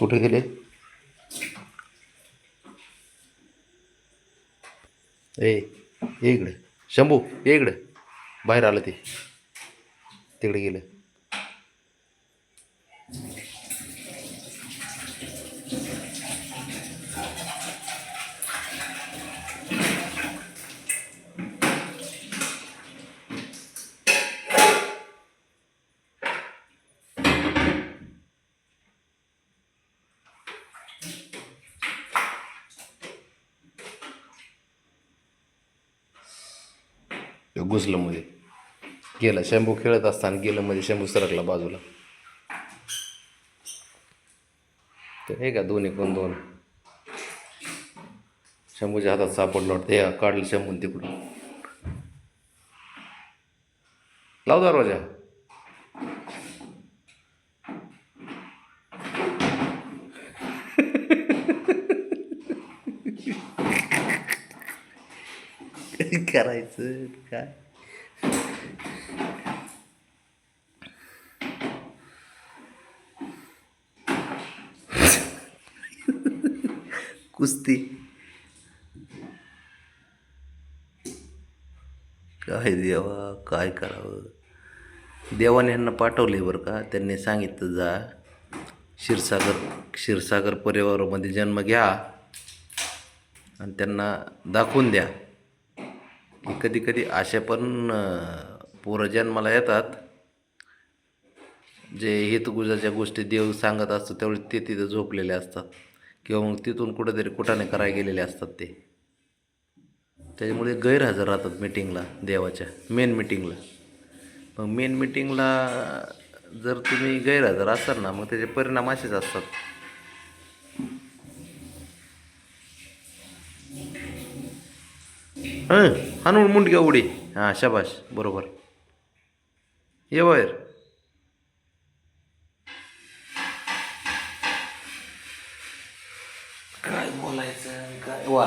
कुठे गेले? ये इकडे शंभू, ये इकडे. बाहेर आलं ते, तिकडे गेलं. घुसलं मध्ये, गेला. शंभू खेळत असताना गेलं मध्ये, शंभू सरकला बाजूला. तर हे का दोन्ही कोण दोन शंभूच्या हातात सापडलं वाटतं. हे काढलं शंभून तिकडून. लाव दरवाजा. काय करायचं काय? कुस्ती काय देवा, काय करावं. देवाने यांना पाठवले बरं का. त्यांनी सांगितलं जा क्षीरसागर परिवारामध्ये जन्म घ्या आणि त्यांना दाखवून द्या की कधी कधी अशा पण पोरं जन्माला येतात जे हेतुगुजाच्या गोष्टी देव सांगत असतो त्यावेळी ते तिथं झोपलेले असतात किंवा मग तिथून कुठंतरी कुठाने करायला गेलेले असतात ते. त्याच्यामुळे गैरहजर राहतात मिटिंगला, देवाच्या मेन मिटिंगला. मग मेन मिटिंगला जर तुम्ही गैरहजर असाल ना, मग त्याचे परिणाम असेच असतात. हाणून मुंडक्या उडी. हां शाबाश, बरोबर. ये बाहेर. काय बोलायचं काय वा.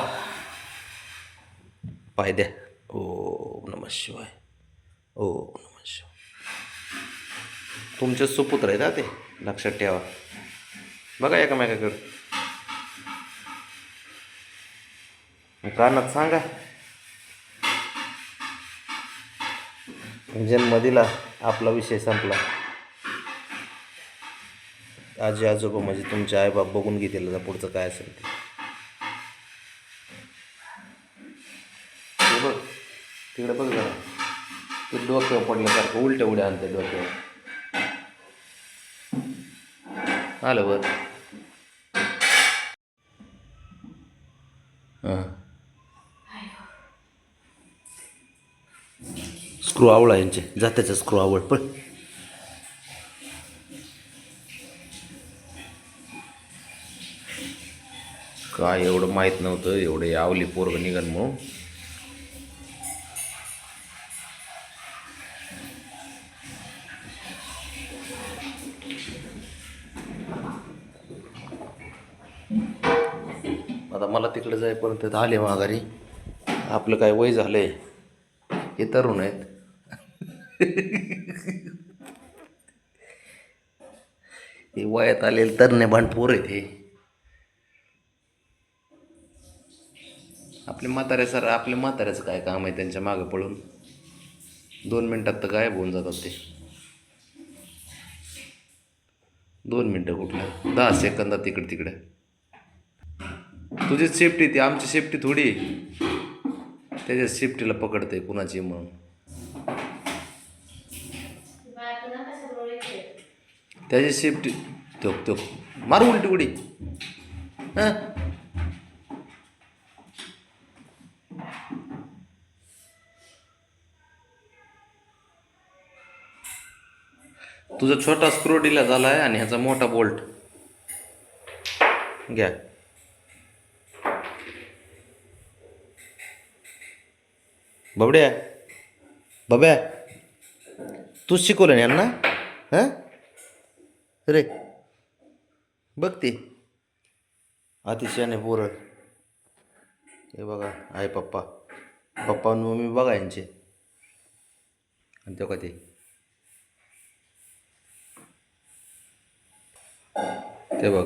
पाय द्या. ओम नमः शिवाय, ओम नमः शिवाय. तुमचे सुपुत्र आहेत ना ते, लक्षात ठेवा. बघा एकामेकाकडं कानात सांगा. जन्म दिला, आपला विषय संपला. आजी आजोबा म्हणजे तुमचे आईबाप बघून घेतील पुढचं काय असेल ते. बघ तिकडे बघ जरा, ते डोक्यावर पडल्यासारखं उलट्या उड्या आणते डोक्यावर. आलं बर. हां स्क्रू आवळा यांचे, जात्याचा स्क्रू आवड पण. काय एवढं माहीत नव्हतं एवढे आवली पोरग निघन म्हणून. आता मला तिकडे जाईपर्यंत आले माघारी. आपलं काय वय झालंय, हे तरुण आहेत. हे वयात आलेले तरणे भांडपोर आहेत हे. आपल्या म्हाताऱ्याचं काय काम आहे त्यांच्या मागं पळून. 2 मिनटात तर गायब होऊन जातात ते. 2 मिनटं कुठलं, 10 सेकंदात तिकडे तिकडे. तुझी सेफ्टी ती, आमची सेफ्टी थोडी. त्याच्या सेफ्टीला पकडते कुणाची म्हणून. त्याची सेफ्टी तो मारू उलटी उडी. हां तुझा छोटा स्क्रू ढिला झाला आहे आणि ह्याचा मोठा बोल्ट घ्या. बबड्या, बब्या, तूच शिकवलं यांना. हां रे बघ ते अतिशयाने पोरं. हे बघा आई पप्पा, पप्पा आणि मम्मी बघा यांचे. आणि तो का ते बघ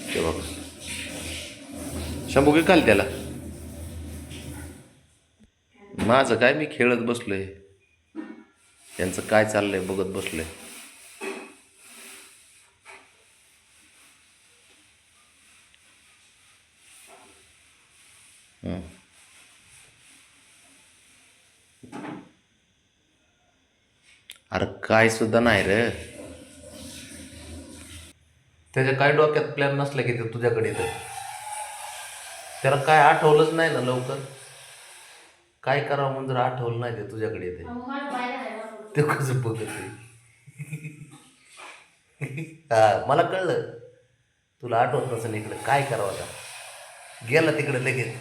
ते बघा शंभू की खाल त्याला. माझं काय, मी खेळत बसलोय, त्यांचं काय चाललंय बघत बसलोय. हं. अरे काय सुद्धा नाही रे, त्याच्या काय डोक्यात प्लॅन नसला की ते तुझ्याकडे येतं. त्याला काय आठवलंच नाही ना लवकर, काय करावं म्हणून जर आठवलं नाही ते तुझ्याकडे येते. ते कसं बघत हा मला कळलं, तुला आठवत नसेल इकडे काय करावं आता, गेला तिकडे लगेच.